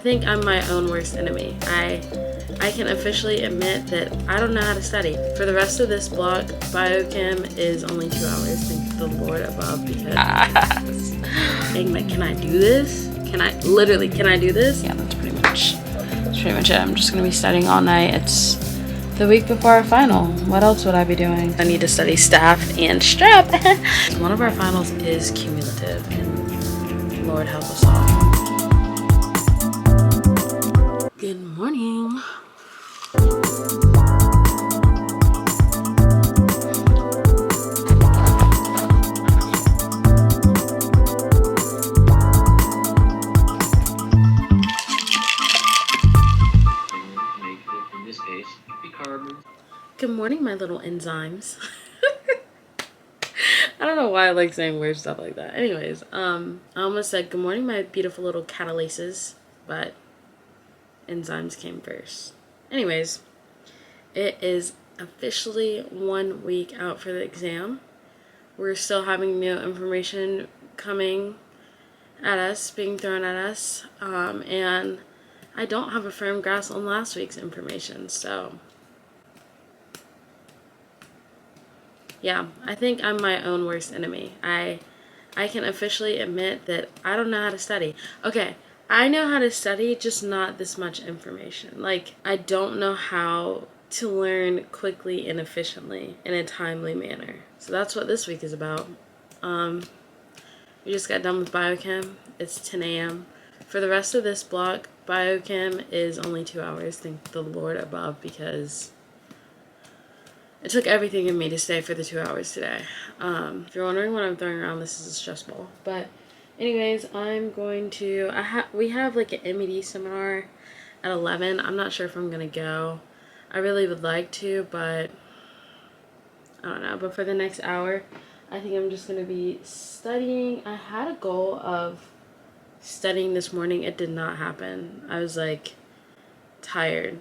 I think I'm my own worst enemy. I can officially admit that I don't know how to study. For the rest of this block, biochem is only 2 hours. Thank the Lord above, because dang, like, can I do this? Can I do this? Yeah, that's pretty much it. I'm just gonna be studying all night. It's the week before our final. What else would I be doing? I need to study staff and strep. One of our finals is cumulative, and Lord help us all. Good morning. Good morning, my little enzymes. I don't know why I like saying weird stuff like that. Anyways, I almost said good morning, my beautiful little catalases, but enzymes came first. Anyways, it is officially 1 week out for the exam. We're still having new information coming at us, being thrown at us, and I don't have a firm grasp on last week's information, so yeah, I think I'm my own worst enemy. I can officially admit that I don't know how to study. Okay, I know how to study, just not this much information. Like, I don't know how to learn quickly and efficiently in a timely manner. So that's what this week is about. We just got done with biochem. It's 10 a.m. For the rest of this block, biochem is only 2 hours. Thank the Lord above, because it took everything in me to stay for the 2 hours today. If you're wondering what I'm throwing around, this is a stress ball. But anyways, I'm going to, we have like an M.E.D seminar at 11. I'm not sure if I'm going to go. I really would like to, but I don't know. But for the next hour, I think I'm just going to be studying. I had a goal of studying this morning. It did not happen. I was like tired.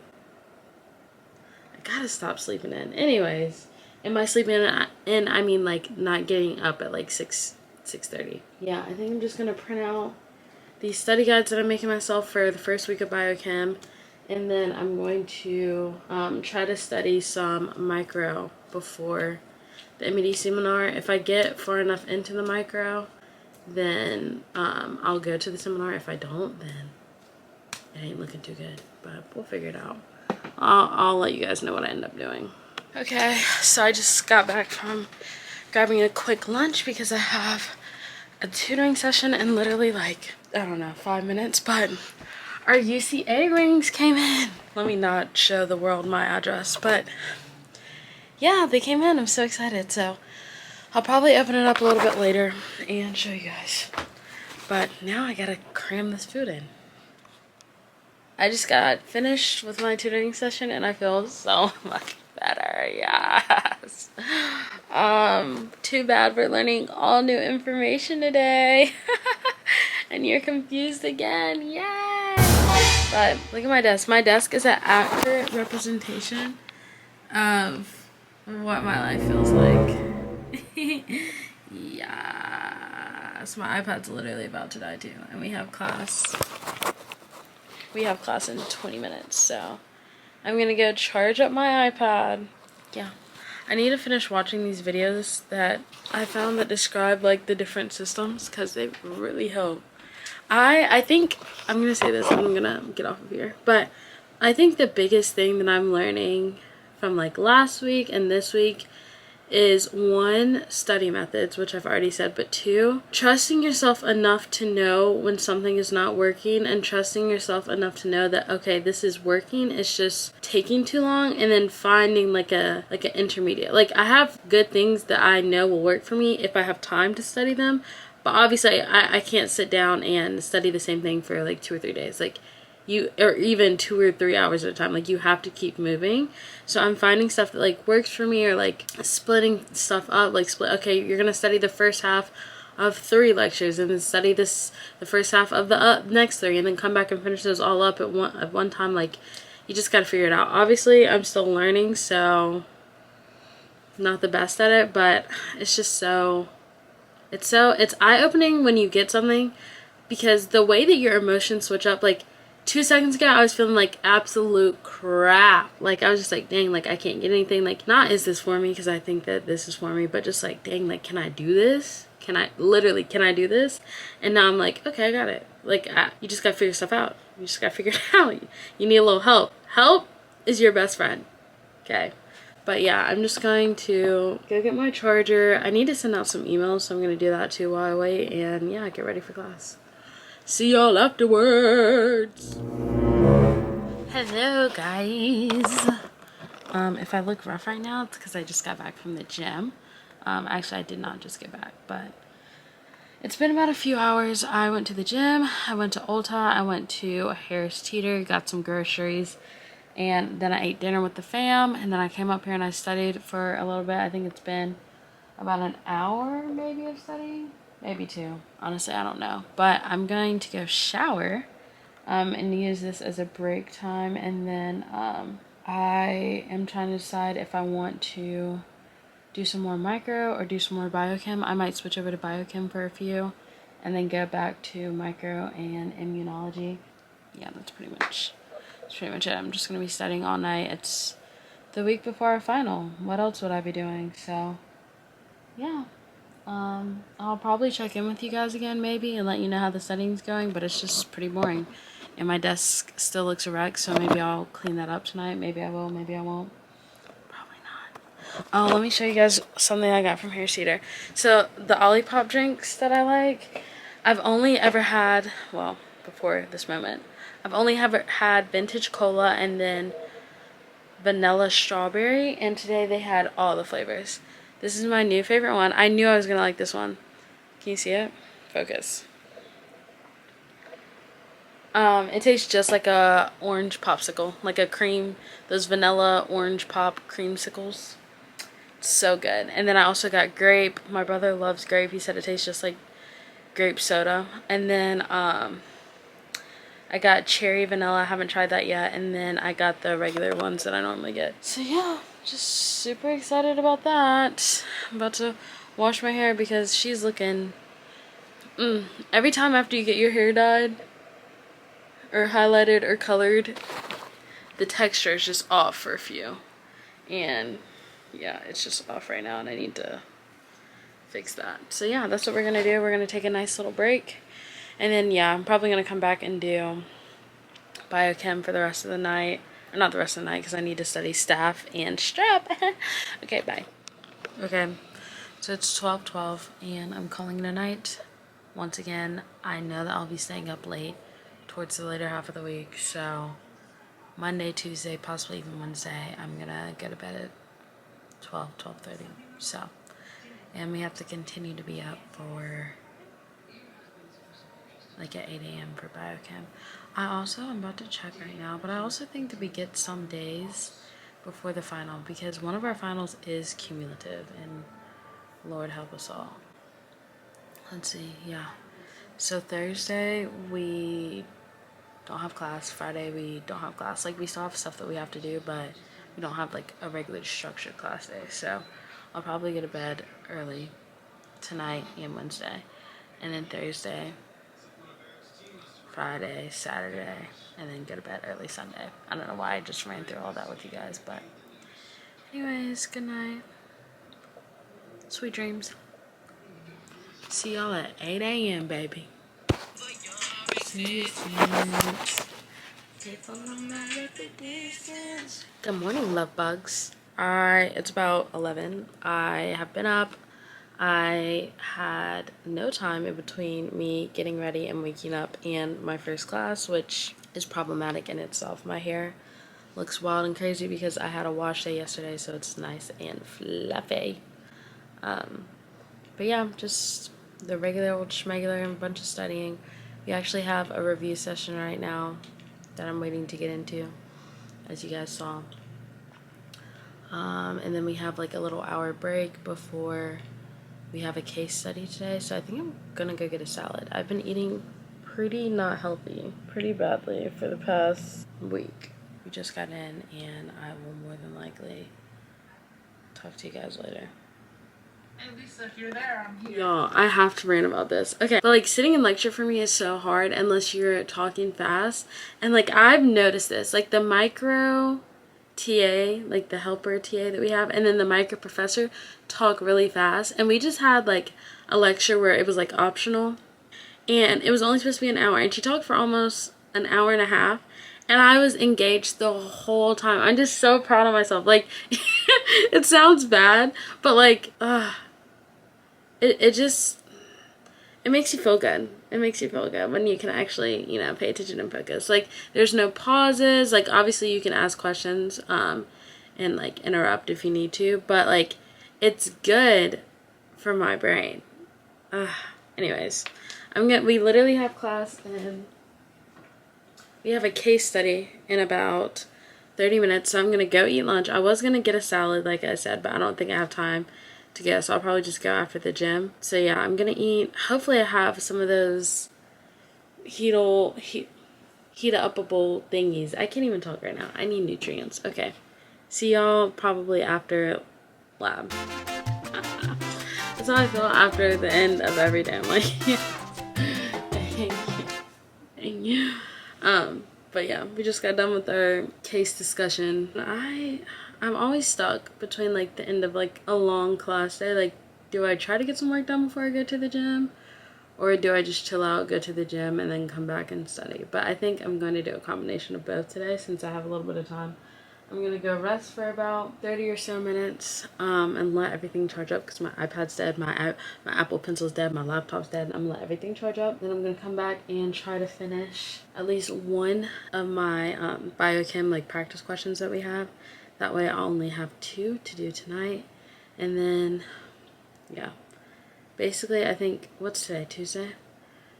I gotta stop sleeping in. Anyways, and by sleeping in, I mean like not getting up at like 6:30. Yeah, I think I'm just gonna print out these study guides that I'm making myself for the first week of biochem, and then I'm going to try to study some micro before the M.E.D seminar. If I get far enough into the micro, then I'll go to the seminar. If I don't, then it ain't looking too good, but we'll figure it out. I'll let you guys know what I end up doing. Okay, so I just got back from grabbing a quick lunch because I have a tutoring session in literally like, I don't know, 5 minutes, but our UCA rings came in. Let me not show the world my address, but yeah, they came in. I'm so excited. So I'll probably open it up a little bit later and show you guys. But now I gotta cram this food in. I just got finished with my tutoring session and I feel so much better. Yes. Too bad we're learning all new information today. And you're confused again. Yay! But look at my desk. My desk is an accurate representation of what my life feels like. Yes. My iPad's literally about to die too. And we have class. We have class in 20 minutes, so I'm gonna go charge up my iPad. Yeah, I need to finish watching these videos that I found that describe like the different systems, because they really help. I think, I'm gonna say this, I'm gonna get off of here, but I think the biggest thing that I'm learning from like last week and this week is 1, study methods, which I've already said, but 2, trusting yourself enough to know when something is not working, and trusting yourself enough to know that, okay, this is working, it's just taking too long, and then finding like an intermediate. Like, I have good things that I know will work for me if I have time to study them, but obviously I can't sit down and study the same thing for like 2 or 3 days. Like, or even 2 or 3 hours at a time. Like, you have to keep moving. So I'm finding stuff that like works for me, or like splitting stuff up, like okay, you're gonna study the first half of 3 lectures and then study the first half of the next 3, and then come back and finish those all up at one time. Like, you just gotta figure it out. Obviously I'm still learning, so not the best at it, but it's just it's eye-opening when you get something, because the way that your emotions switch up, like 2 seconds ago, I was feeling like absolute crap. Like, I was just like, dang, like, I can't get anything. Like, not is this for me, because I think that this is for me, but just like, dang, like, can I do this? Can I do this? And now I'm like, okay, I got it. Like, you just gotta figure stuff out. You just gotta figure it out. You need a little help. Help is your best friend. Okay. But yeah, I'm just going to go get my charger. I need to send out some emails, so I'm going to do that too while I wait. And yeah, get ready for class. See y'all afterwards. Hello, guys. If I look rough right now, it's because I just got back from the gym. Actually, I did not just get back, but it's been about a few hours. I went to the gym. I went to Ulta. I went to Harris Teeter, got some groceries. And then I ate dinner with the fam, and then I came up here and I studied for a little bit. I think it's been about an hour maybe of studying, maybe 2. Honestly, I don't know. But I'm going to go shower and use this as a break time, and then I am trying to decide if I want to do some more micro or do some more biochem. I might switch over to biochem for a few and then go back to micro and immunology. Yeah, that's pretty much it. I'm just going to be studying all night. It's the week before our final. What else would I be doing? So, yeah. I'll probably check in with you guys again maybe and let you know how the studying's going, but it's just pretty boring. And my desk still looks a wreck, so maybe I'll clean that up tonight. Maybe I will, maybe I won't. Probably not. Oh, let me show you guys something I got from Harris Teeter. So, the Olipop drinks that I like, I've only ever had, well, before this moment, I've only ever had vintage cola and then vanilla strawberry, and today they had all the flavors. This is my new favorite one. I knew I was gonna like this one. Can you see it? Focus. It tastes just like a orange popsicle, like a cream, those vanilla orange pop creamsicles. So good. And then I also got grape. My brother loves grape. He said it tastes just like grape soda. And then I got cherry vanilla. I haven't tried that yet. And then I got the regular ones that I normally get. So yeah, just super excited about that. I'm about to wash my hair because she's looking... Every time after you get your hair dyed or highlighted or colored, the texture is just off for a few. And yeah, it's just off right now and I need to fix that. So yeah, that's what we're gonna do. We're gonna take a nice little break. And then yeah, I'm probably gonna come back and do biochem for the rest of the night. Or not the rest of the night because I need to study staph and strep. Okay, bye. Okay, so it's 12:12 and I'm calling it a night. Once again, I know that I'll be staying up late towards the later half of the week, so Monday, Tuesday, possibly even Wednesday, I'm gonna go to bed at 12:30. So, and we have to continue to be up for like at 8 a.m. for biochem. I'm about to check right now, but I also think that we get some days before the final because one of our finals is cumulative, and Lord help us all. Let's see, yeah. So Thursday we don't have class. Friday we don't have class. Like, we still have stuff that we have to do, but we don't have like a regular structured class day. So I'll probably go to bed early tonight and Wednesday, and then Thursday, Friday, Saturday, and then go to bed early Sunday. I don't know why I just ran through all that with you guys, but anyways, good night. Sweet dreams. See y'all at 8 a.m., baby. Good morning, love bugs. It's about 11. I have been up. I had no time in between me getting ready and waking up and my first class, which is problematic in itself. My hair looks wild and crazy because I had a wash day yesterday, so it's nice and fluffy. But yeah, just the regular old schmegular and a bunch of studying. We actually have a review session right now that I'm waiting to get into, as you guys saw. And then we have like a little hour break before we have a case study today, so I think I'm gonna go get a salad. I've been eating pretty not healthy, pretty badly for the past week. We just got in, and I will more than likely talk to you guys later. Hey Lisa, if you're there, I'm here. Y'all, I have to rant about this. Okay, but like sitting in lecture for me is so hard unless you're talking fast. And like I've noticed this, like the micro TA, like the helper TA that we have, and then the micro professor talk really fast. And we just had like a lecture where it was like optional, and it was only supposed to be an hour, and she talked for almost an hour and a half, and I was engaged the whole time. I'm just so proud of myself. Like it sounds bad, but like it just, it makes you feel good. It makes you feel good when you can actually, you know, pay attention and focus. Like there's no pauses. Like obviously you can ask questions and like interrupt if you need to, but like it's good for my brain. Anyways, we literally have class and we have a case study in about 30 minutes, so I'm gonna go eat lunch. I was gonna get a salad like I said, but I don't think I have time to go, so I'll probably just go after the gym. So yeah, I'm gonna eat. Hopefully I have some of those heat upable thingies. I can't even talk right now. I need nutrients. Okay, see y'all probably after lab. That's how I feel after the end of every day. I'm like thank you. But yeah, we just got done with our case discussion. I'm always stuck between like the end of like a long class day. Like, do I try to get some work done before I go to the gym? Or do I just chill out, go to the gym, and then come back and study? But I think I'm going to do a combination of both today since I have a little bit of time. I'm going to go rest for about 30 or so minutes and let everything charge up because my iPad's dead, my Apple Pencil's dead, my laptop's dead. I'm going to let everything charge up. Then I'm going to come back and try to finish at least one of my biochem like practice questions that we have. That way I'll only have 2 to do tonight. And then, yeah. Basically, I think, what's today? Tuesday?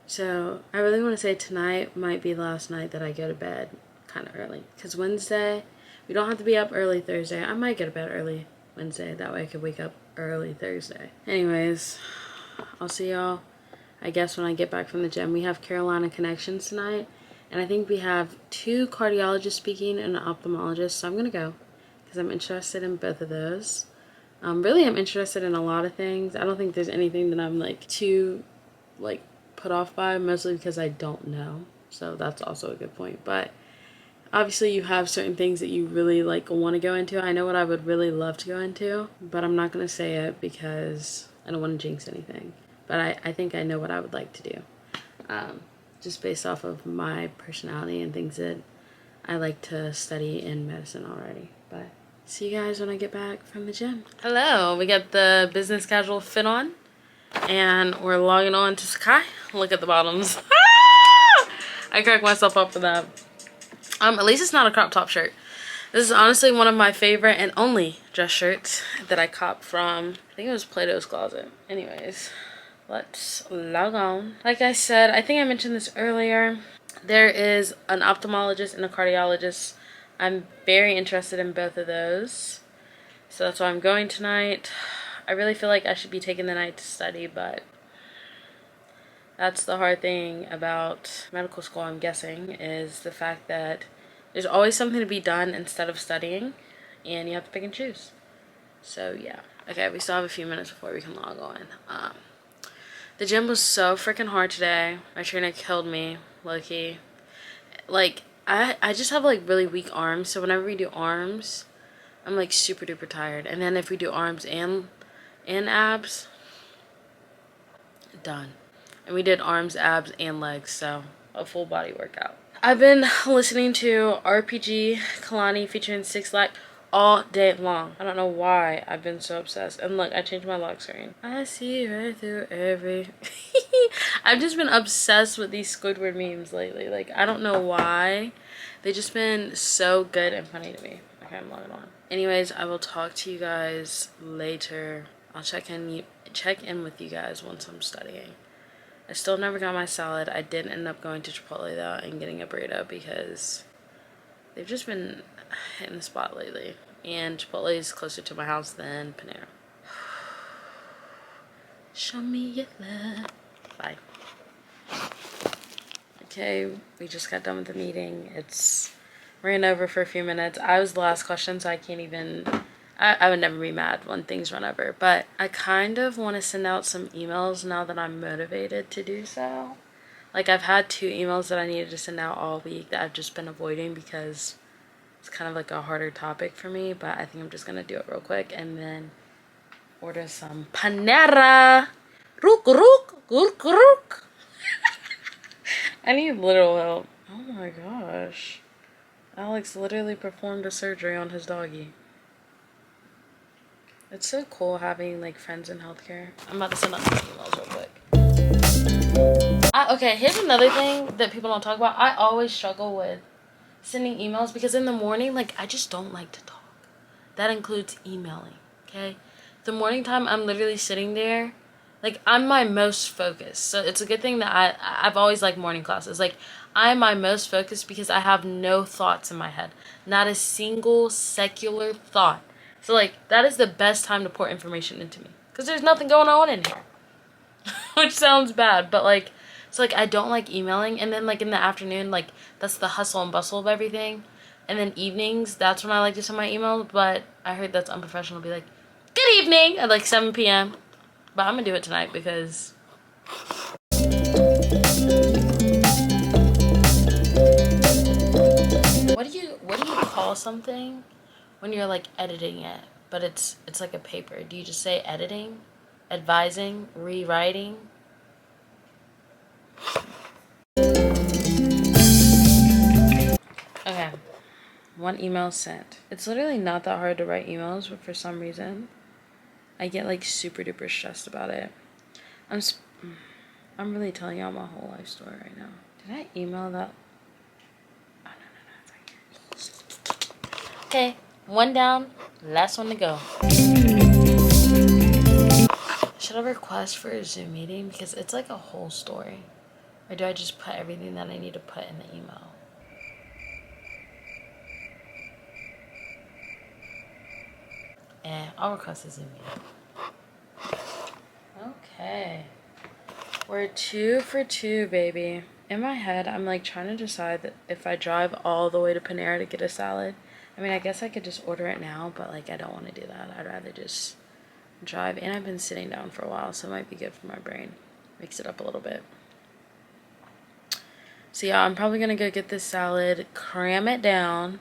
So I really want to say tonight might be the last night that I go to bed kind of early. Because Wednesday, we don't have to be up early Thursday. I might go to bed early Wednesday. That way I could wake up early Thursday. Anyways, I'll see y'all, I guess, when I get back from the gym. We have Carolina Connections tonight. And I think we have 2 cardiologists speaking and an ophthalmologist. So I'm going to go because I'm interested in both of those. Really, I'm interested in a lot of things. I don't think there's anything that I'm like too like put off by, mostly because I don't know. So that's also a good point. But obviously you have certain things that you really like want to go into. I know what I would really love to go into, but I'm not going to say it because I don't want to jinx anything. But I think I know what I would like to do. Just based off of my personality and things that I like to study in medicine already. But see you guys when I get back from the gym. Hello, we got the business casual fit on. And we're logging on to Sakai. Look at the bottoms. I cracked myself up for that. At least it's not a crop top shirt. This is honestly one of my favorite and only dress shirts that I copped from, I think it was Plato's Closet. Anyways, let's log on. Like I said, I think I mentioned this earlier, there is an ophthalmologist and a cardiologist. I'm very interested in both of those. So that's why I'm going tonight. I really feel like I should be taking the night to study, but that's the hard thing about medical school, I'm guessing, is the fact that there's always something to be done instead of studying, and you have to pick and choose. So yeah. Okay, we still have a few minutes before we can log on. The gym was so freaking hard today. My trainer killed me, low-key. Like, I just have like really weak arms, so whenever we do arms, I'm like super duper tired. And then if we do arms and abs, done. And we did arms, abs, and legs, so a full body workout. I've been listening to RPG Kalani featuring 6 Lack all day long. I don't know why I've been so obsessed. And look, I changed my lock screen. I see right through every... I've just been obsessed with these Squidward memes lately. Like, I don't know why. They've just been so good and funny to me. Okay, I'm logging on. Anyways, I will talk to you guys later. I'll check in with you guys once I'm studying. I still never got my salad. I did end up going to Chipotle though and getting a burrito because they've just been hitting the spot lately. And Chipotle is closer to my house than Panera. Show me your love. Bye. Okay, we just got done with the meeting. It's ran over for a few minutes. I was the last question, so I I would never be mad when things run over, but I kind of want to send out some emails now that I'm motivated to do so. Like, I've had 2 emails that I needed to send out all week that I've just been avoiding because it's kind of like a harder topic for me, but I think I'm just gonna do it real quick and then order some Panera. Rook, rook, rook, rook. I need literal help. Oh my gosh. Alex literally performed a surgery on his doggy. It's so cool having like friends in healthcare. I'm about to send out some emails real quick. Okay, here's another thing that people don't talk about. I always struggle with sending emails because in the morning, like, I just don't like to talk. That includes emailing, okay? The morning time, I'm literally sitting there. Like, I'm my most focused. So it's a good thing that I've always liked morning classes. Like, I'm my most focused because I have no thoughts in my head. Not a single secular thought. So, like, that is the best time to pour information into me. Because there's nothing going on in here. Which sounds bad, but, like, so, like, I don't like emailing. And then, like, in the afternoon, like, that's the hustle and bustle of everything. And then evenings, that's when I like to send my email. But I heard that's unprofessional to be like, good evening at, like, 7 p.m. But I'm gonna do it tonight because... What do you call something when you're, like, editing it? But it's like a paper. Do you just say editing? Advising? Rewriting? Okay, 1 email sent. It's literally not that hard to write emails, but for some reason, I get like super duper stressed about it. I'm really telling y'all my whole life story right now. Did I email that? Oh, no, it's right here. Okay, 1 down, last one to go. Should I request for a Zoom meeting? Because it's like a whole story. Or do I just put everything that I need to put in the email? I'll request a Zoom meeting. Okay. We're 2 for 2, baby. In my head, I'm like trying to decide that if I drive all the way to Panera to get a salad. I mean, I guess I could just order it now, but like I don't want to do that. I'd rather just drive. And I've been sitting down for a while, so it might be good for my brain. Mix it up a little bit. So yeah, I'm probably going to go get this salad, cram it down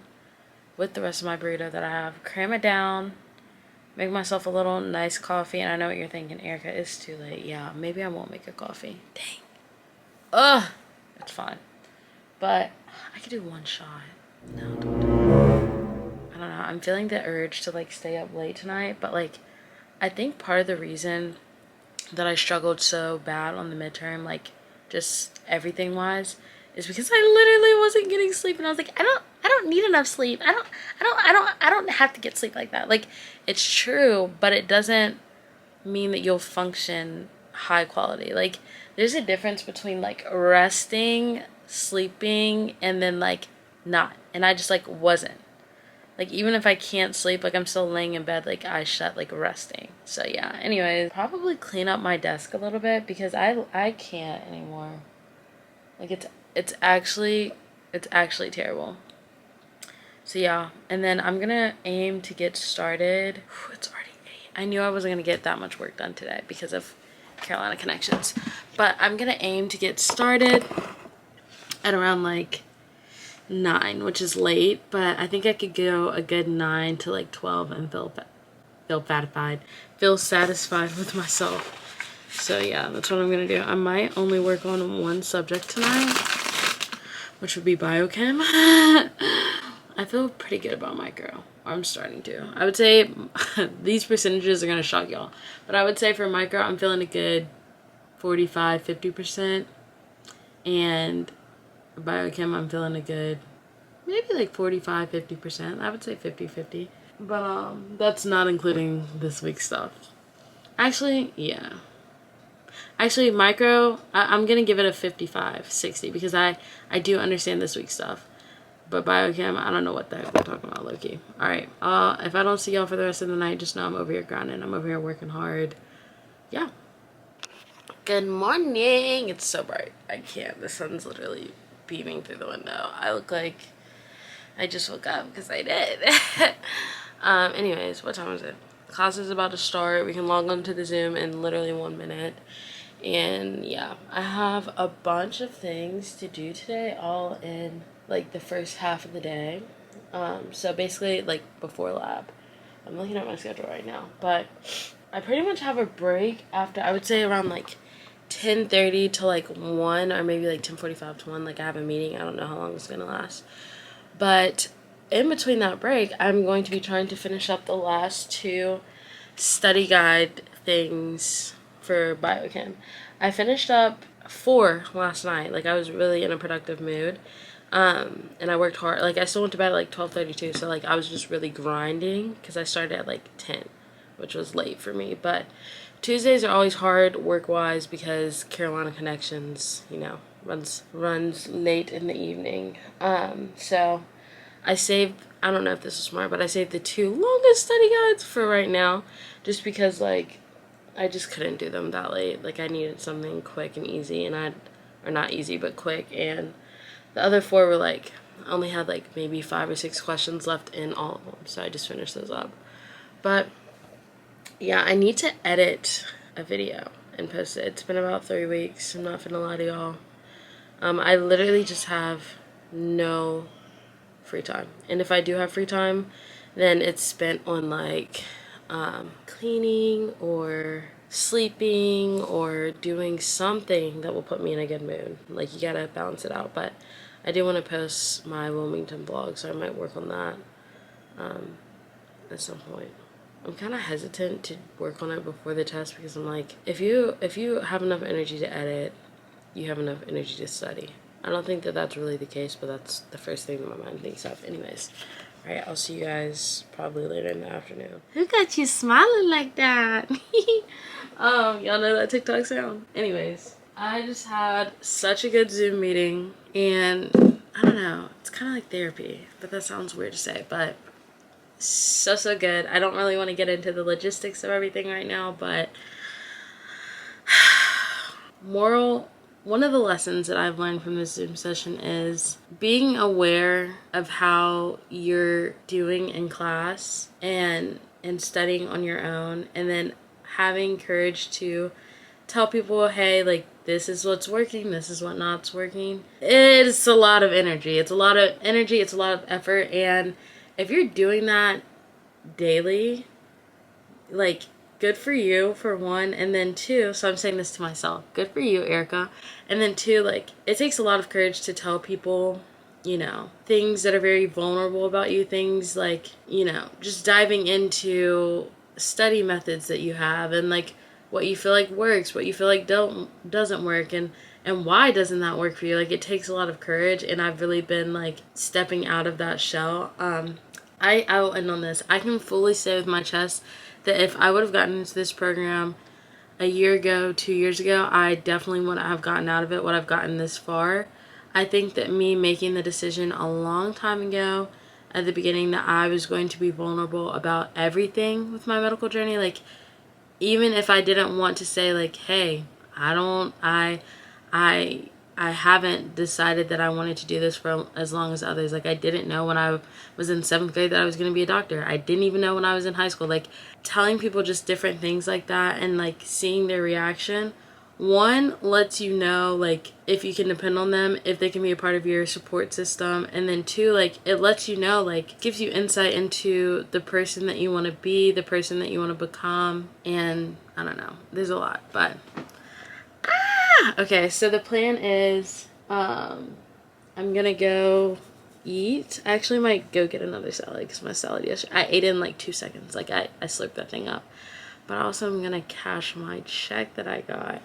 with the rest of my burrito that I have. Cram it down. Make myself a little nice coffee. And I know what you're thinking, Erica, it's too late. Yeah, maybe I won't make a coffee. Dang. Ugh. It's fine. But I could do 1 shot. No, don't do it. I don't know. I'm feeling the urge to like stay up late tonight. But like, I think part of the reason that I struggled so bad on the midterm, like just everything wise, is because I literally wasn't getting sleep. And I was like, I don't need enough sleep. I don't have to get sleep like that. Like, it's true, but it doesn't mean that you'll function high quality. Like, there's a difference between like resting, sleeping, and then like not. And I just like wasn't. Like, even if I can't sleep, like I'm still laying in bed, like I should like resting. So yeah, anyways, probably clean up my desk a little bit because I can't anymore. Like, it's actually terrible. So yeah, and then I'm gonna aim to get started. It's already 8. I knew I wasn't gonna get that much work done today because of Carolina connections. But I'm gonna aim to get started at around like 9, which is late, but I think I could go a good 9 to like 12 and feel satisfied with myself. So yeah, that's what I'm gonna do. I might only work on 1 subject tonight, which would be biochem. I feel pretty good about micro. I'm starting to. I would say these percentages are going to shock y'all. But I would say for micro, I'm feeling a good 45, 50%. And biochem, I'm feeling a good maybe like 45, 50%. I would say 50-50. But that's not including this week's stuff. Actually, yeah. Actually, micro, I'm going to give it a 55, 60 because I do understand this week's stuff. But biochem, I don't know what the heck we're talking about, low-key. Alright, if I don't see y'all for the rest of the night, just know I'm over here grinding. I'm over here working hard. Yeah. Good morning. It's so bright. I can't. The sun's literally beaming through the window. I look like I just woke up because I did. Anyways, what time is it? Class is about to start. We can log on to the Zoom in literally 1 minute. And yeah, I have a bunch of things to do today, all in like the first half of the day. So basically like before lab. I'm looking at my schedule right now, but I pretty much have a break after, I would say around like 10:30 to like 1, or maybe like 10:45 to 1. Like I have a meeting. I don't know how long it's gonna last. But in between that break, I'm going to be trying to finish up the last 2 study guide things for biochem. I finished up 4 last night. Like I was really in a productive mood. And I worked hard. Like I still went to bed at like 12:32, so like I was just really grinding because I started at like 10, which was late for me. But Tuesdays are always hard work-wise because Carolina Connections, you know, runs late in the evening. So I saved, I don't know if this was smart, but I saved the 2 longest study guides for right now, just because like I just couldn't do them that late. Like I needed something quick and easy, or not easy but quick, and the other 4 were like, I only had like maybe 5 or 6 questions left in all of them, so I just finished those up. But yeah, I need to edit a video and post it. It's been about 3 weeks. I'm not finna lie to y'all. I literally just have no free time. And if I do have free time, then it's spent on like cleaning or sleeping or doing something that will put me in a good mood. Like you gotta balance it out. But I do want to post my Wilmington vlog, so I might work on that at some point. I'm kind of hesitant to work on it before the test because I'm like, if you have enough energy to edit, you have enough energy to study. I don't think that that's really the case, but that's the first thing that my mind thinks of. Anyways, all right, I'll see you guys probably later in the afternoon. Who got you smiling like that? Y'all know that TikTok sound? Anyways, I just had such a good Zoom meeting, and I don't know, it's kind of like therapy, but that sounds weird to say, but so good. I don't really want to get into the logistics of everything right now, but one of the lessons that I've learned from this Zoom session is being aware of how you're doing in class and studying on your own, and then having courage to tell people, hey, like, this is what's working, this is what not's working. It's a lot of energy. It's a lot of energy, it's a lot of effort, and if you're doing that daily, like, good for you, for one, and then 2, so I'm saying this to myself, good for you, Erica, and then 2, like, it takes a lot of courage to tell people, you know, things that are very vulnerable about you, things like, you know, just diving into study methods that you have, and like what you feel like works, what you feel like doesn't work, and why doesn't that work for you. Like, it takes a lot of courage, and I've really been like stepping out of that shell. I will end on this. I can fully say with my chest that if I would have gotten into this program a year ago, 2 years ago, I definitely wouldn't have gotten out of it what I've gotten this far. I think that me making the decision a long time ago at the beginning that I was going to be vulnerable about everything with my medical journey, like, even if I didn't want to say like, hey, I haven't decided that I wanted to do this for as long as others. Like, I didn't know when I was in 7th grade that I was going to be a doctor. I didn't even know when I was in high school. Like, telling people just different things like that and like seeing their reaction, one, lets you know like if you can depend on them, if they can be a part of your support system, and then 2, like, it lets you know, like, gives you insight into the person that you want to be, the person that you want to become, and I don't know, there's a lot, but okay, so the plan is I'm gonna go eat. I actually might go get another salad because my salad yesterday, I ate it in like 2 seconds. Like, I slurped that thing up. But also I'm gonna cash my check that I got.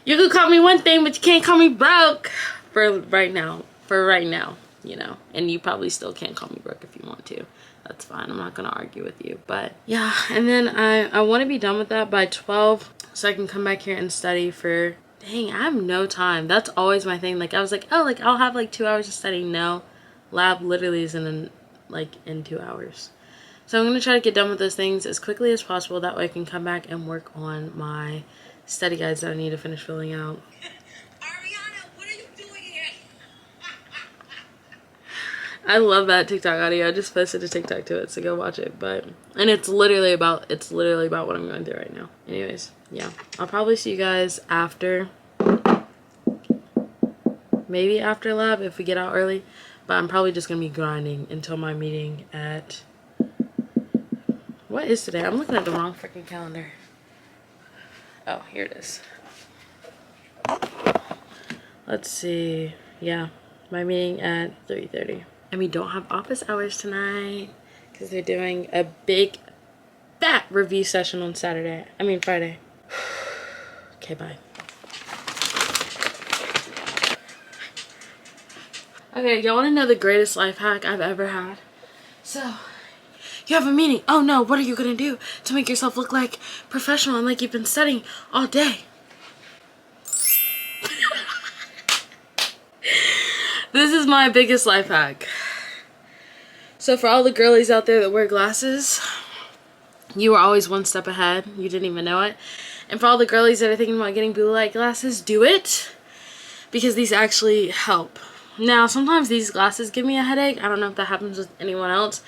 You can call me one thing, but you can't call me broke for right now. For right now, you know. And you probably still can't call me broke if you want to. That's fine. I'm not gonna argue with you. But yeah, and then I want to be done with that by 12 so I can come back here and study for, dang, I have no time. That's always my thing. Like, I was like, oh, like, I'll have like 2 hours of study. No, lab literally is in 2 hours. So I'm going to try to get done with those things as quickly as possible. That way I can come back and work on my study guides that I need to finish filling out. Ariana, what are you doing here? I love that TikTok audio. I just posted a TikTok to it, so go watch it. And it's literally about what I'm going through right now. Anyways, yeah. I'll probably see you guys after, maybe after lab if we get out early. But I'm probably just gonna be grinding until my meeting at, what is today? I'm looking at the wrong freaking calendar. Oh, here it is. Let's see. Yeah, my meeting at 3:30. And we don't have office hours tonight because they're doing a big, fat review session on Friday. Okay, bye. Okay, y'all want to know the greatest life hack I've ever had? So, you have a meeting. Oh no, what are you going to do to make yourself look like professional and like you've been studying all day? This is my biggest life hack. So for all the girlies out there that wear glasses, you were always one step ahead. You didn't even know it. And for all the girlies that are thinking about getting blue light glasses, do it. Because these actually help. Now, sometimes these glasses give me a headache. I don't know if that happens with anyone else.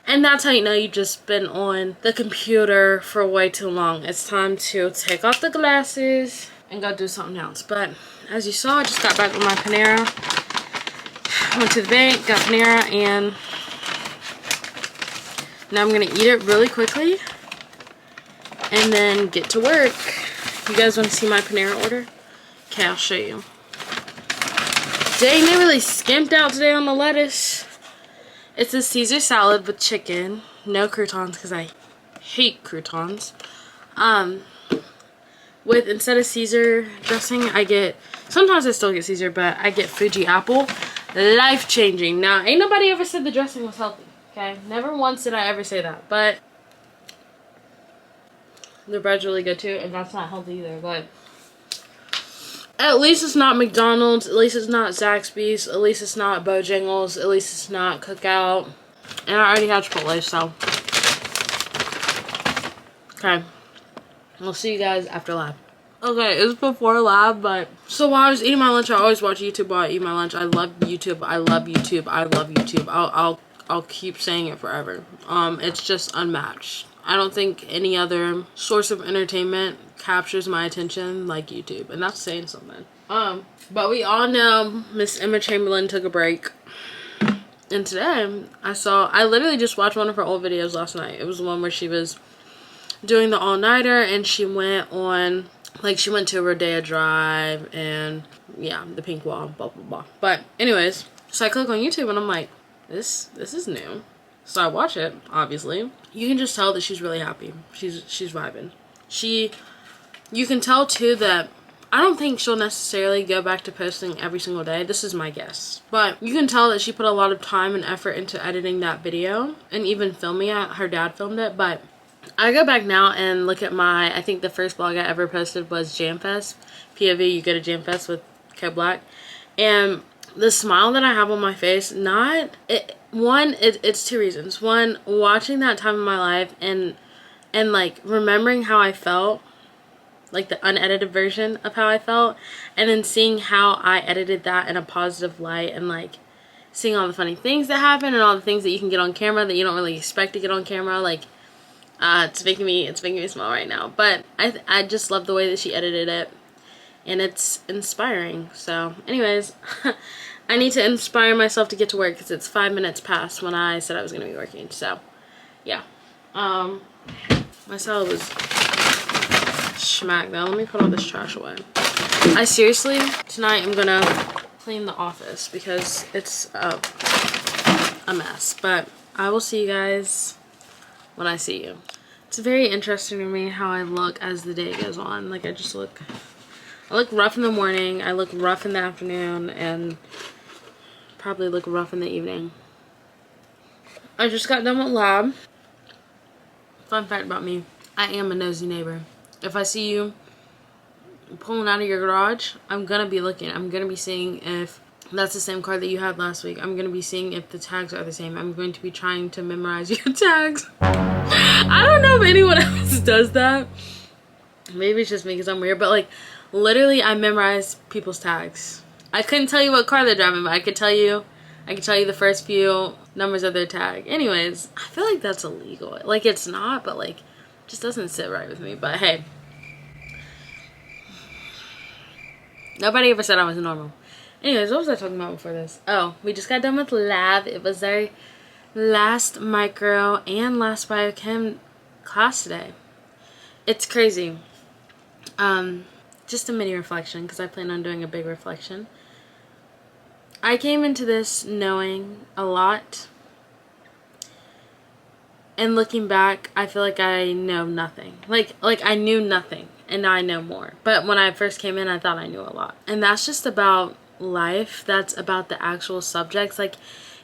And that's how you know you've just been on the computer for way too long. It's time to take off the glasses and go do something else. But as you saw, I just got back with my Panera. Went to the bank, got Panera, and now I'm gonna eat it really quickly and then get to work. You guys want to see my Panera order? Okay, I'll show you. Dang, they really skimped out today on the lettuce. It's a Caesar salad with chicken, no croutons because I hate croutons. With instead of Caesar dressing, I get, sometimes I still get Caesar, but I get Fuji apple. Life-changing. Now, ain't nobody ever said the dressing was healthy, okay? Never once did I ever say that, but the bread's really good too, and that's not healthy either, but at least it's not McDonald's, at least it's not Zaxby's, at least it's not Bojangles, at least it's not Cookout, and I already had Chipotle, so okay. We'll see you guys after lab. Okay, it's before lab, but so while I was eating my lunch, I always watch YouTube while I eat my lunch. I love YouTube. I love YouTube. I love YouTube. I'll keep saying it forever. It's just unmatched. I don't think any other source of entertainment captures my attention like YouTube, and that's saying something. But we all know Miss Emma Chamberlain took a break. And today, I literally just watched one of her old videos last night. It was the one where she was doing the all-nighter, and she went on, like, she went to Rodeo Drive, and, yeah, the pink wall, blah, blah, blah. But, anyways, so I click on YouTube, and I'm like, this is new. So I watch it, obviously. You can just tell that she's really happy. She's vibing. You can tell, too, that I don't think she'll necessarily go back to posting every single day. This is my guess. But you can tell that she put a lot of time and effort into editing that video, and even filming it. Her dad filmed it, but I go back now and look at I think the first vlog I ever posted was JamFest. POV, you go to JamFest with K Black. And the smile that I have on my face, it's two reasons. One, watching that time of my life and like remembering how I felt, like the unedited version of how I felt, and then seeing how I edited that in a positive light, and like seeing all the funny things that happen and all the things that you can get on camera that you don't really expect to get on camera, like it's making me smile right now. But I just love the way that she edited it, and it's inspiring. So anyways, I need to inspire myself to get to work because it's 5 minutes past when I said I was going to be working. So yeah, my salad was schmack though. Let me put all this trash away. I seriously, tonight I'm gonna clean the office because it's a mess. But I will see you guys when I see you. It's very interesting to me how I look as the day goes on. Like I look rough in the morning, I look rough in the afternoon, and probably look rough in the evening. I just got done with lab. Fun fact about me, I am a nosy neighbor. If I see you pulling out of your garage, I'm gonna be looking. I'm gonna be seeing if that's the same car that you had last week. I'm gonna be seeing if the tags are the same. I'm going to be trying to memorize your tags. I don't know if anyone else does that. Maybe it's just me because I'm weird, but like literally I memorize people's tags. I couldn't tell you what car they're driving, but I could tell you I can tell you the first few numbers of their tag. Anyways, I feel like that's illegal. Like, it's not, but like, just doesn't sit right with me. But hey, nobody ever said I was normal. Anyways, what was I talking about before this? Oh, we just got done with lab. It was our last micro and last biochem class today. It's crazy. Just a mini reflection, because I plan on doing a big reflection. I came into this knowing a lot, and looking back, I feel like I know nothing. Like I knew nothing, and now I know more. But when I first came in, I thought I knew a lot. And that's just about life. That's about the actual subjects. Like,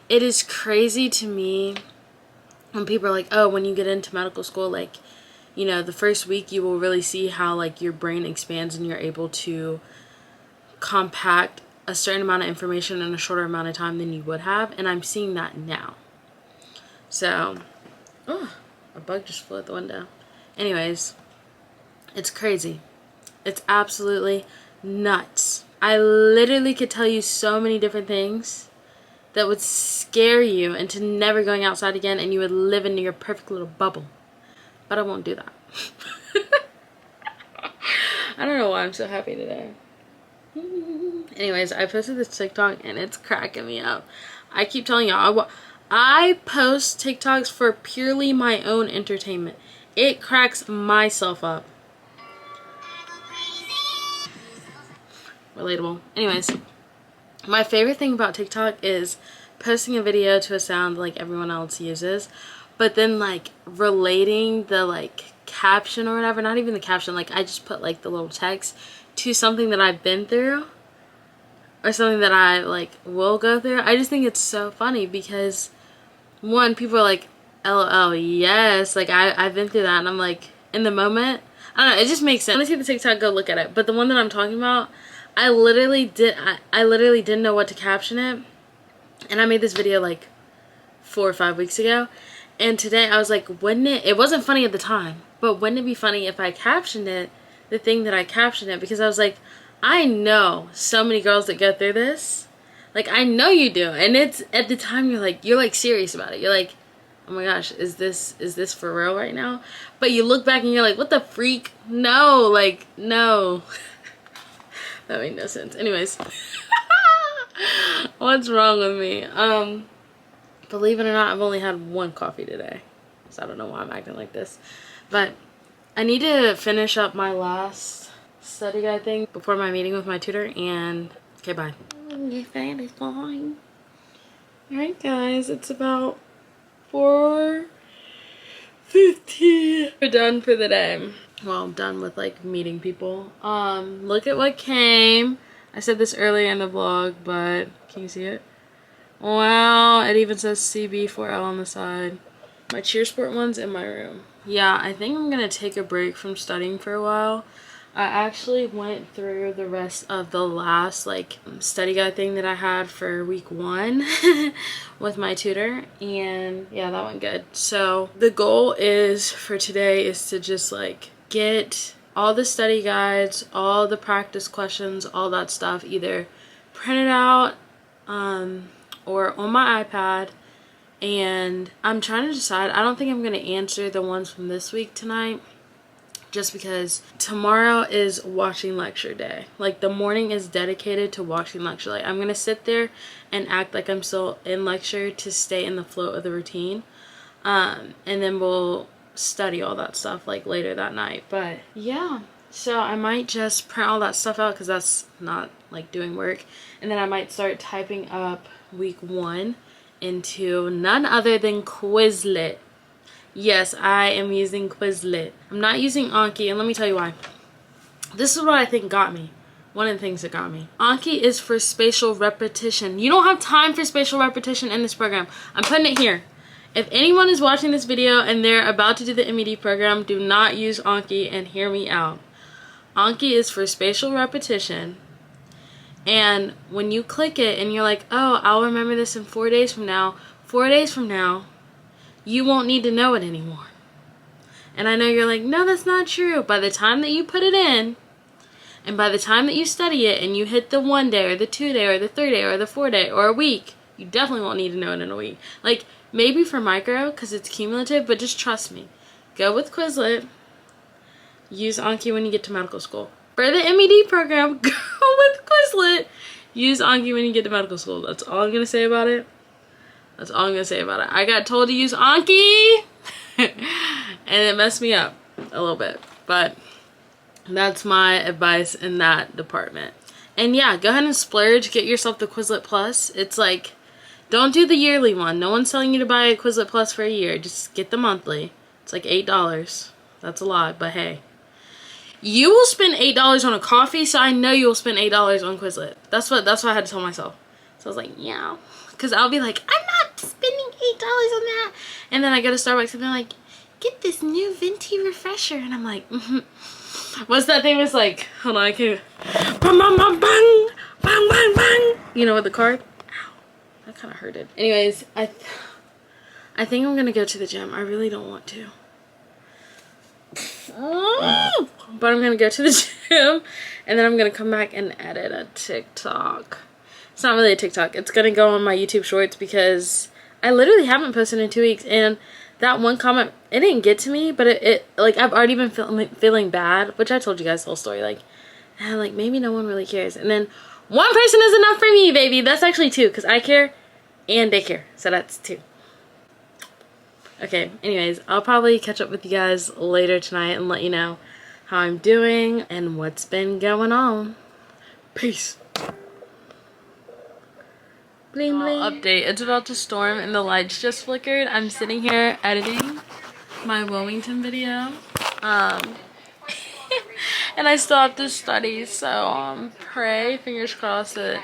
it is crazy to me when people are like, oh, when you get into medical school, like, you know, the first week you will really see how, like, your brain expands and you're able to compact a certain amount of information in a shorter amount of time than you would have. And I'm seeing that now. So, oh, a bug just flew out the window. Anyways, it's crazy. It's absolutely nuts. I literally could tell you so many different things that would scare you into never going outside again, and you would live in your perfect little bubble. But I won't do that. I don't know why I'm so happy today. Anyways, I posted this TikTok and it's cracking me up. I keep telling y'all, I post TikToks for purely my own entertainment. It cracks myself up. Relatable. Anyways, my favorite thing about TikTok is posting a video to a sound like everyone else uses, but then like relating the like caption or whatever, not even the caption, like I just put like the little text to something that I've been through or something that I like will go through. I just think it's so funny because one, people are like, LOL, yes, like I've been through that, and I'm like, in the moment, I don't know, it just makes sense. When I see the TikTok, go look at it. But the one that I'm talking about, I literally didn't know what to caption it, and I made this video like 4 or 5 weeks ago, and today I was like, it wasn't funny at the time, but wouldn't it be funny if I captioned it the thing that I captioned it? Because I was like, I know so many girls that go through this. Like, I know you do. And it's, at the time, you're like serious about it. You're like, oh my gosh, is this for real right now? But you look back and you're like, what the freak? No, like, no. That made no sense. Anyways. What's wrong with me? Believe it or not, I've only had 1 coffee today. So I don't know why I'm acting like this. But I need to finish up my last study guide thing before my meeting with my tutor, and okay, bye. Your fan is fine. Alright guys, it's about 4:15. We're done for the day. Well, I'm done with like meeting people. Look at what came. I said this earlier in the vlog, but can you see it? Wow, it even says CB4L on the side. My cheer sport one's in my room. Yeah, I think I'm gonna take a break from studying for a while. I actually went through the rest of the last like study guide thing that I had for week 1 with my tutor, and yeah, that went good. So the goal is for today is to just like get all the study guides, all the practice questions, all that stuff either printed out or on my iPad. And I'm trying to decide. I don't think I'm going to answer the ones from this week tonight, just because tomorrow is watching lecture day. Like, the morning is dedicated to watching lecture. Like, I'm going to sit there and act like I'm still in lecture to stay in the flow of the routine. And then we'll study all that stuff like later that night. But yeah, so I might just print all that stuff out because that's not like doing work. And then I might start typing up week 1 into none other than Quizlet. Yes, I am using Quizlet. I'm not using Anki, and let me tell you why. This is what I think got me. One of the things that got me. Anki is for spatial repetition. You don't have time for spatial repetition in this program. I'm putting it here. If anyone is watching this video and they're about to do the M.E.D program, do not use Anki, and hear me out. Anki is for spatial repetition. And when you click it and you're like, oh, I'll remember this in 4 days from now. 4 days from now, you won't need to know it anymore. And I know you're like, no, that's not true. By the time that you put it in, and by the time that you study it and you hit the 1 day or the 2 day or the 3 day or the 4 day or a week, You definitely won't need to know it in a week. Like, maybe for micro, because it's cumulative, but just trust me. Go with Quizlet. Use Anki when you get to medical school. For the M.E.D program, go with Quizlet. Use Anki when you get to medical school. That's all I'm going to say about it. That's all I'm going to say about it. I got told to use Anki, and it messed me up a little bit. But that's my advice in that department. And yeah, go ahead and splurge. Get yourself the Quizlet Plus. It's like, don't do the yearly one. No one's telling you to buy a Quizlet Plus for a year. Just get the monthly. It's like $8. That's a lot, but hey. You will spend $8 on a coffee, so I know you will spend $8 on Quizlet. That's what I had to tell myself. So I was like, yeah. Because I'll be like, I'm not spending $8 on that. And then I go to Starbucks and they're like, get this new venti refresher. And I'm like, what's that thing? It's like, hold on, I can't. Bang, bang, bang, bang, bang, bang, bang. You know, with the card. Ow, that kind of hurted. Anyways, I think I'm gonna go to the gym. I really don't want to. But I'm gonna go to the gym and then I'm gonna come back and edit a TikTok. It's not really a TikTok. It's gonna go on my YouTube shorts because I literally haven't posted in 2 weeks, and that one comment, it didn't get to me, but it like, I've already been feeling bad, which I told you guys the whole story, like maybe no one really cares. And then one person is enough for me, baby. That's actually 2, because I care and they care, so that's 2. Okay, anyways, I'll probably catch up with you guys later tonight and let you know how I'm doing and what's been going on. Peace. Bling, bling. Update. It's about to storm and the lights just flickered. I'm sitting here editing my Wilmington video. And I still have to study, so pray, fingers crossed, that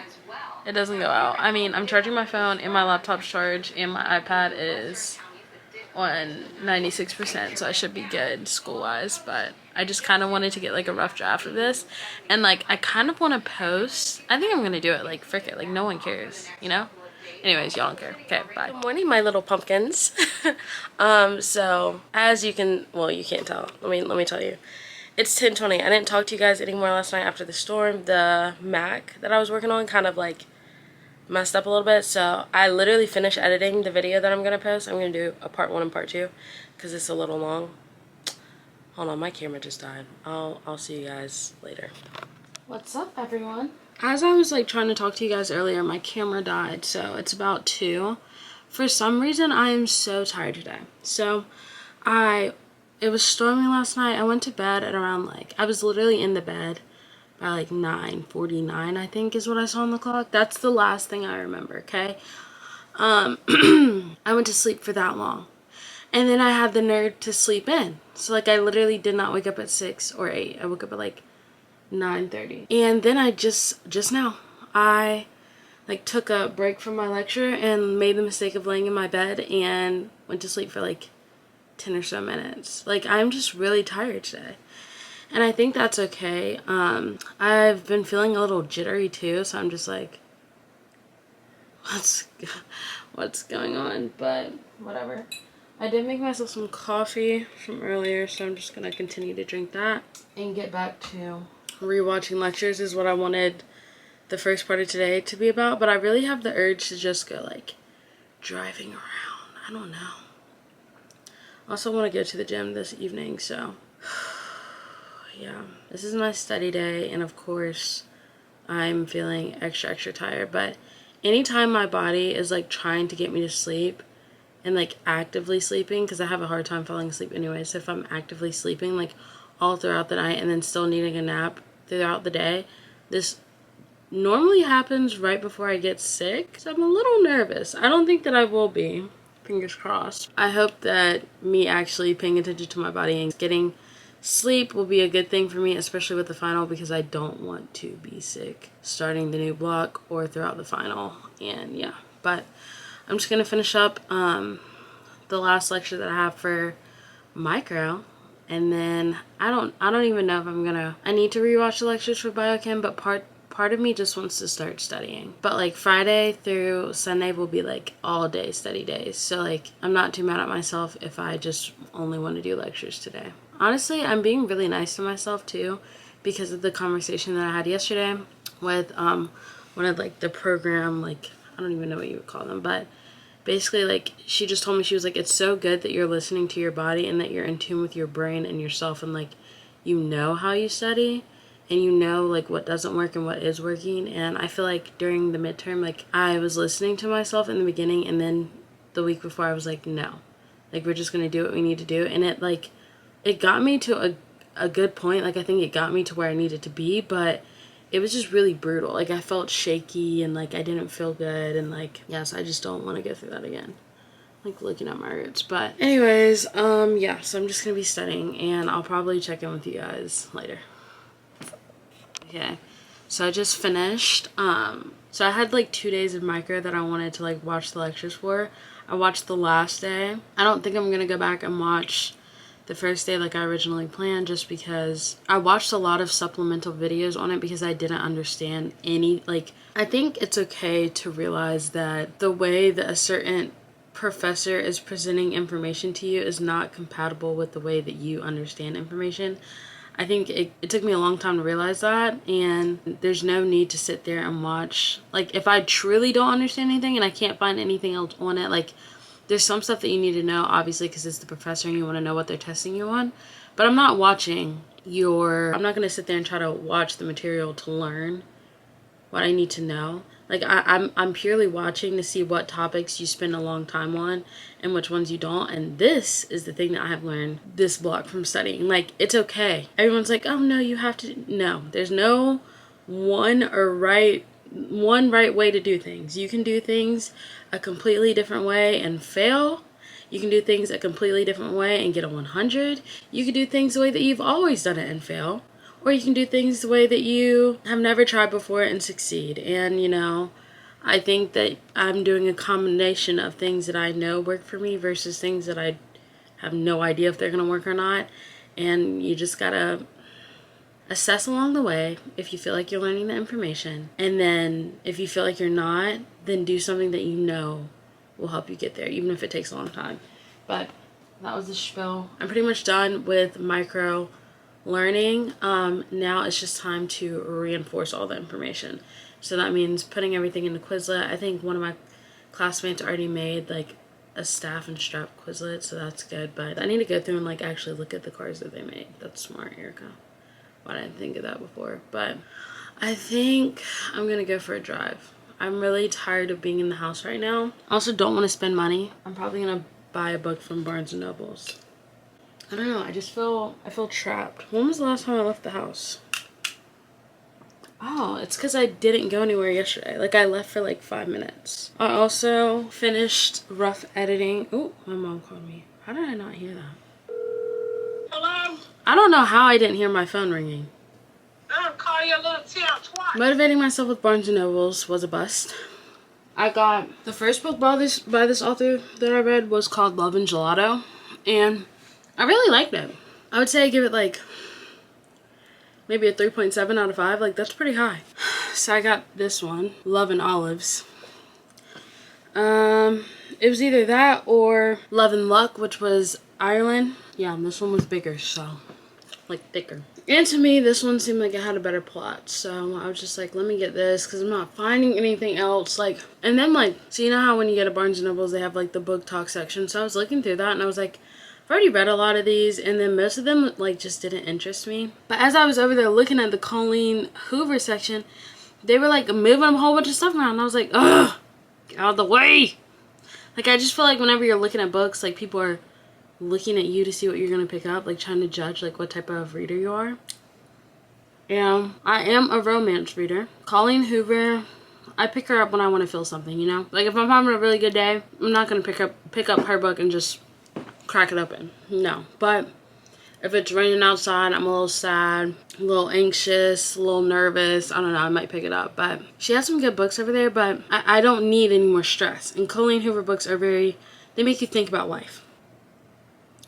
it doesn't go out. I mean, I'm charging my phone and my laptop's charged and my iPad is on 96%, so I should be good school-wise, but I just kind of wanted to get like a rough draft of this, and like I kind of want to post. I think I'm gonna do it, like, frick it, like no one cares, you know? Anyways, y'all don't care. Okay, bye. Good morning, my little pumpkins. So as you can, well, you can't tell, let me tell you, it's 10:20. I didn't talk to you guys anymore last night after the storm. The Mac that I was working on kind of like messed up a little bit, so I literally finished editing the video that I'm gonna post. I'm gonna do a part 1 and part 2 because it's a little long. Hold on, my camera just died. I'll see you guys later. What's up, everyone? As I was like trying to talk to you guys earlier, my camera died, so it's about 2. For some reason, I am so tired today. So it was storming last night. I went to bed at around like, I was literally in the bed by like 9:49, I think is what I saw on the clock. That's the last thing I remember, okay? I went to sleep for that long. And then I had the nerve to sleep in. So like I literally did not wake up at 6 or 8. I woke up at like 9:30. And then I just now, I like took a break from my lecture and made the mistake of laying in my bed and went to sleep for like 10 or so minutes. Like, I'm just really tired today. And I think that's okay. I've been feeling a little jittery too, so I'm just like, what's going on? But whatever. I did make myself some coffee from earlier, so I'm just gonna continue to drink that and get back to rewatching lectures is what I wanted the first part of today to be about. But I really have the urge to just go like driving around. I don't know. I also want to go to the gym this evening, so yeah, this is my study day, and of course I'm feeling extra tired. But anytime my body is like trying to get me to sleep and like actively sleeping, because I have a hard time falling asleep anyway, so if I'm actively sleeping like all throughout the night and then still needing a nap throughout the day, this normally happens right before I get sick, so I'm a little nervous. I don't think that I will be, fingers crossed. I hope that me actually paying attention to my body and getting sleep will be a good thing for me, especially with the final, because I don't want to be sick starting the new block or throughout the final. And yeah, but I'm just gonna finish up the last lecture that I have for micro, and then I don't even know if I need to rewatch the lectures for biochem, but part of me just wants to start studying. But like Friday through Sunday will be like all day study days, so like I'm not too mad at myself if I just only want to do lectures today. Honestly, I'm being really nice to myself too, because of the conversation that I had yesterday with one of like the program, like, I don't even know what you would call them, but basically, like, she just told me, she was like, it's so good that you're listening to your body and that you're in tune with your brain and yourself, and like, you know how you study and you know like what doesn't work and what is working. And I feel like during the midterm, like, I was listening to myself in the beginning, and then the week before I was like, no, like, we're just gonna do what we need to do. And it, like, it got me to a good point. Like, I think it got me to where I needed to be, but it was just really brutal. Like, I felt shaky and like I didn't feel good, and like, yes, I just don't want to go through that again, like looking at my roots. But anyways, yeah, so I'm just gonna be studying, and I'll probably check in with you guys later. Okay, so I just finished. So I had like 2 days of micro that I wanted to like watch the lectures for. I watched the last day. I don't think I'm gonna go back and watch the first day like I originally planned, just because I watched a lot of supplemental videos on it because I didn't understand any, like, I think it's okay to realize that the way that a certain professor is presenting information to you is not compatible with the way that you understand information. I think it took me a long time to realize that, and there's no need to sit there and watch, like, if I truly don't understand anything and I can't find anything else on it, like, there's some stuff that you need to know, obviously, because it's the professor and you want to know what they're testing you on. But I'm not watching I'm not going to sit there and try to watch the material to learn what I need to know. Like, I'm purely watching to see what topics you spend a long time on and which ones you don't. And this is the thing that I have learned this block from studying. Like, it's okay. Everyone's like, oh, no, you have to. No, there's no one right way to do things. You can do things a completely different way and fail. You can do things a completely different way and get a 100. You can do things the way that you've always done it and fail. Or you can do things the way that you have never tried before and succeed. And, you know, I think that I'm doing a combination of things that I know work for me versus things that I have no idea if they're going to work or not. And you just gotta assess along the way if you feel like you're learning the information. And then if you feel like you're not, then do something that you know will help you get there, even if it takes a long time. But that was the spiel. I'm pretty much done with micro learning. Now it's just time to reinforce all the information. So that means putting everything into Quizlet. I think one of my classmates already made like a staff and strap Quizlet, so that's good. But I need to go through and like actually look at the cards that they made. That's smart, Erica. Why didn't I think of that before? But I think I'm gonna go for a drive. I'm really tired of being in the house right now. I also don't want to spend money. I'm probably gonna buy a book from Barnes & Nobles. I don't know, I feel trapped. When was the last time I left the house? Oh, it's because I didn't go anywhere yesterday. Like, I left for like 5 minutes. I also finished rough editing. Oh, my mom called me. How did I not hear that? Hello? I don't know how I didn't hear my phone ringing. I'll call your little tail twice. Motivating myself with Barnes & Nobles was a bust. I got the first book by this author that I read was called Love and Gelato, and I really liked it. I would say I give it like maybe a 3.7 out of 5. Like, that's pretty high. So I got this one, Love and Olives. It was either that or Love and Luck, which was Ireland. Yeah, this one was bigger, so like thicker. And to me, this one seemed like it had a better plot. So I was just like, let me get this because I'm not finding anything else. Like, and then like, so you know how when you get a Barnes & Nobles, they have like the book talk section. So I was looking through that and I was like, I've already read a lot of these. And then most of them like just didn't interest me. But as I was over there looking at the Colleen Hoover section, they were like moving a whole bunch of stuff around. And I was like, ugh, get out of the way. Like, I just feel like whenever you're looking at books, like people are looking at you to see what you're going to pick up, like trying to judge like what type of reader you are. Yeah, I am a romance reader. Colleen Hoover, I pick her up when I want to feel something, you know? Like if I'm having a really good day, I'm not going to pick up her book and just crack it open. No. But if it's raining outside, I'm a little sad, a little anxious, a little nervous, I don't know, I might pick it up. But she has some good books over there, but I don't need any more stress. And Colleen Hoover books are they make you think about life.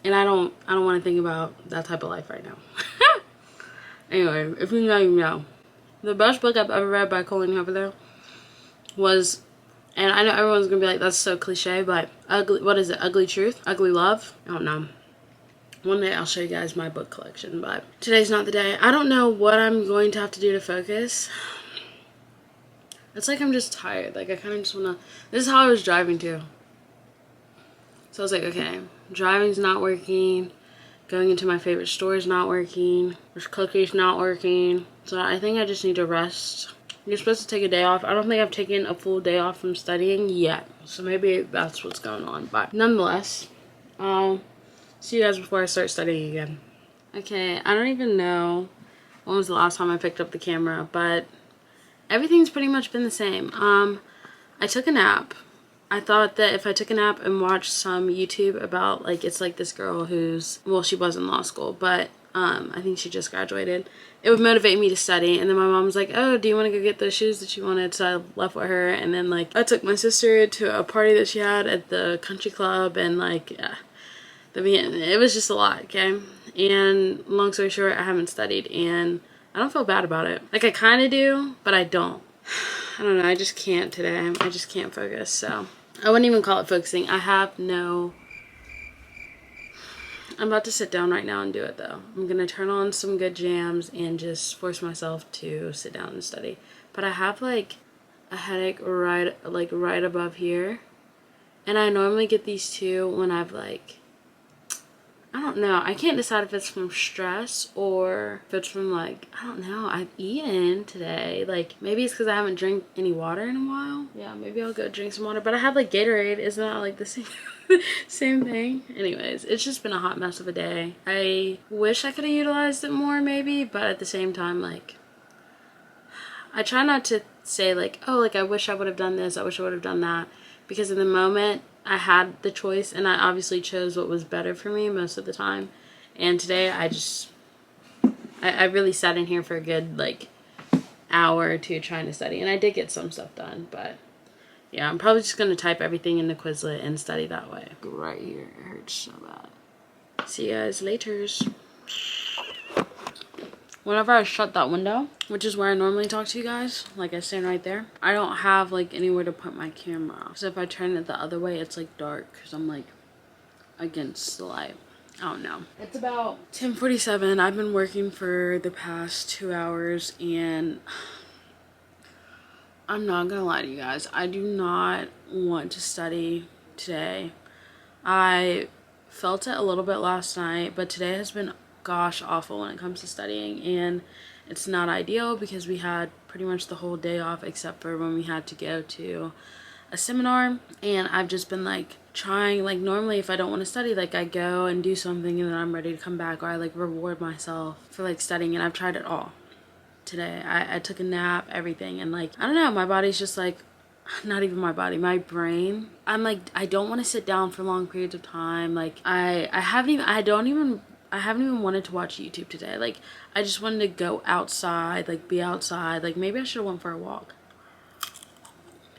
And I don't want to think about that type of life right now. Anyway, if you know, you know. The best book I've ever read by Colleen Hoover though was, and I know everyone's gonna be like, that's so cliche, but Ugly Truth? Ugly Love? I don't know. One day I'll show you guys my book collection, but today's not the day. I don't know what I'm going to have to do to focus. It's like I'm just tired. Like I kind of just want to, this is how I was driving too. So I was like, okay, driving's not working. Going into my favorite store is not working. This cookie's not working. So I think I just need to rest. You're supposed to take a day off. I don't think I've taken a full day off from studying yet. So maybe that's what's going on. But nonetheless, I'll see you guys before I start studying again. Okay, I don't even know when was the last time I picked up the camera, but everything's pretty much been the same. I took a nap. I thought that if I took a nap and watched some YouTube about, like, it's like this girl who's, well, she was in law school, but I think she just graduated. It would motivate me to study. And then my mom was like, oh, do you want to go get those shoes that you wanted? So I left with her. And then, like, I took my sister to a party that she had at the country club. And, like, yeah, it was just a lot, okay? And long story short, I haven't studied. And I don't feel bad about it. Like, I kind of do, but I don't. I don't know. I just can't today. I just can't focus, so. I wouldn't even call it focusing. I'm about to sit down right now and do it though. I'm gonna turn on some good jams and just force myself to sit down and study. But I have like a headache right above here. And I normally get these too when I've like, I don't know. I can't decide if it's from stress or if it's from like, I don't know. I've eaten today. Like maybe it's because I haven't drank any water in a while. Yeah, maybe I'll go drink some water. But I have like Gatorade. Isn't that like the same, same thing? Anyways, it's just been a hot mess of a day. I wish I could have utilized it more maybe. But at the same time, like, I try not to say like, oh, like I wish I would have done this. I wish I would have done that. Because in the moment, I had the choice and I obviously chose what was better for me most of the time. And today I really sat in here for a good like hour or two trying to study. And I did get some stuff done, but yeah, I'm probably just going to type everything into Quizlet and study that way. Right here, it hurts so bad. See you guys laters. Whenever I shut that window, which is where I normally talk to you guys, like I stand right there, I don't have like anywhere to put my camera. So if I turn it the other way, it's like dark because I'm like against the light. I don't know. It's about 10:47. I've been working for the past 2 hours and I'm not gonna lie to you guys. I do not want to study today. I felt it a little bit last night, but today has been gosh awful when it comes to studying, and it's not ideal because we had pretty much the whole day off except for when we had to go to a seminar. And I've just been like trying, like normally if I don't want to study, like I go and do something and then I'm ready to come back, or I like reward myself for like studying, and I've tried it all today. I took a nap, everything, and like I don't know, my body's just like, not even my body, my brain, I'm like, I don't want to sit down for long periods of time. Like I haven't even wanted to watch YouTube today. Like I just wanted to go outside, like be outside. Like maybe I should have went for a walk.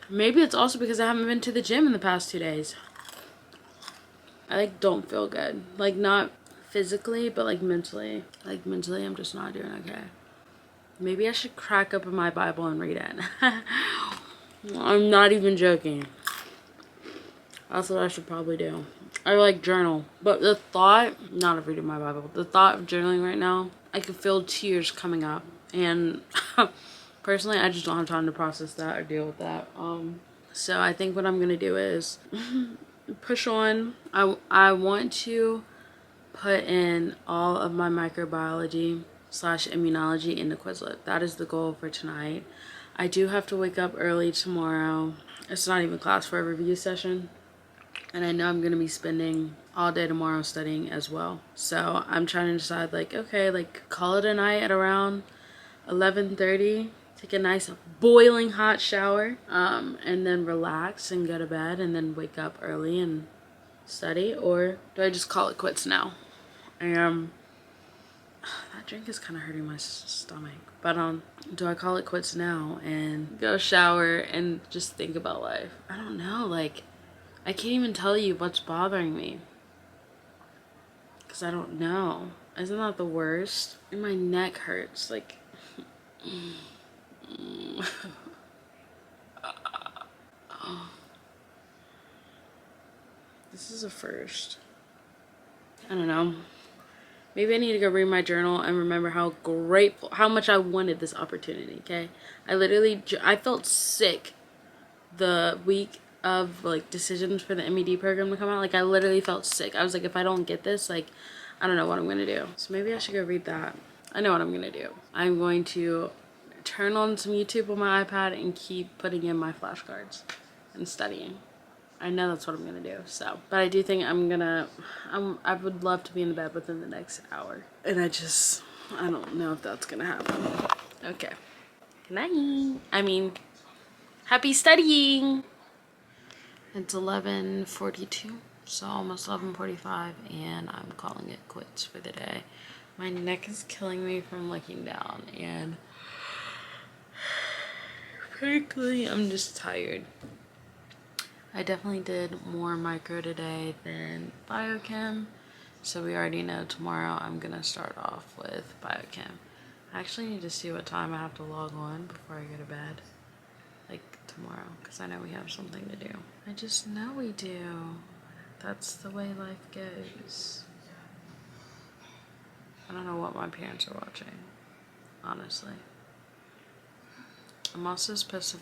Maybe it's also because I haven't been to the gym in the past 2 days. I like don't feel good, like not physically but like mentally. Like mentally I'm just not doing okay. Maybe I should crack open my Bible and read it. I'm not even joking. That's what I should probably do. I like journal. But the thought, not of reading my Bible, the thought of journaling right now, I can feel tears coming up. And personally, I just don't have time to process that or deal with that. So I think what I'm going to do is push on. I want to put in all of my microbiology / immunology into Quizlet. That is the goal for tonight. I do have to wake up early tomorrow. It's not even class for a review session. And I know I'm going to be spending all day tomorrow studying as well. So I'm trying to decide like, okay, like call it a night at around 11:30. Take a nice boiling hot shower. And then relax and go to bed and then wake up early and study. Or do I just call it quits now? That drink is kind of hurting my stomach. But do I call it quits now and go shower and just think about life? I don't know. Like, I can't even tell you what's bothering me. Because I don't know. Isn't that the worst? And my neck hurts. Like, this is a first. I don't know. Maybe I need to go read my journal and remember how grateful, how much I wanted this opportunity, okay? I felt sick the week of, like, decisions for the M.E.D program to come out. Like, I literally felt sick. I was like, if I don't get this, like, I don't know what I'm gonna do. So maybe I should go read that. I know what I'm gonna do. I'm going to turn on some YouTube on my iPad and keep putting in my flashcards and studying. I know that's what I'm gonna do. So, but I do think I would love to be in the bed within the next hour. And I don't know if that's gonna happen. Okay. Good night. I mean, happy studying. It's 11:42, so almost 11:45, and I'm calling it quits for the day. My neck is killing me from looking down, and frankly, I'm just tired. I definitely did more micro today than biochem, so we already know tomorrow I'm gonna start off with biochem. I actually need to see what time I have to log on before I go to bed, like tomorrow, because I know we have something to do. I just know we do. That's the way life goes. I don't know what my parents are watching, honestly. I'm also supposed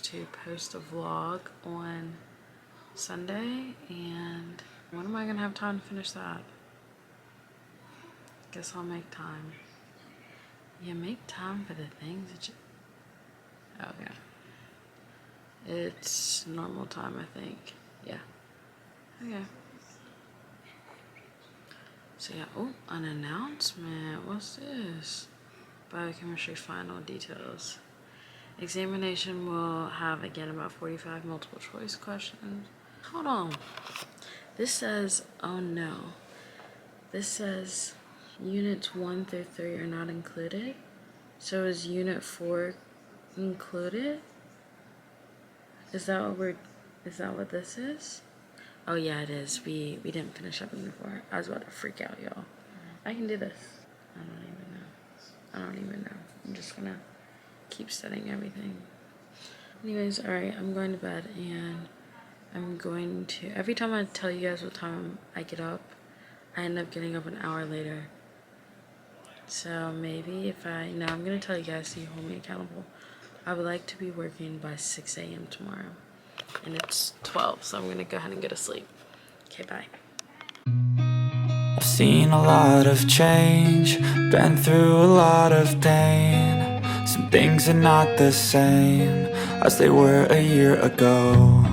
to post a vlog on Sunday, and when am I gonna have time to finish that? Guess I'll make time. Yeah, make time for the things that you... Okay. It's normal time, I think. Yeah. Okay. So yeah, oh, an announcement. What's this? Biochemistry final details. Examination will have, again, about 45 multiple choice questions. Hold on. This says, oh no. This says units 1 through 3 are not included. So is unit 4 included? Is that what this is? Oh yeah, it is. We didn't finish up unit 4. I was about to freak out, y'all. I can do this. I don't even know. I'm just gonna keep studying everything. Anyways, alright, I'm going to bed, and I'm going to, every time I tell you guys what time I get up, I end up getting up an hour later. So maybe I'm gonna tell you guys so you hold me accountable. I would like to be working by 6 a.m. tomorrow. And it's 12, so I'm gonna go ahead and go to sleep. Okay, bye. I've seen a lot of change, been through a lot of pain. Some things are not the same as they were a year ago.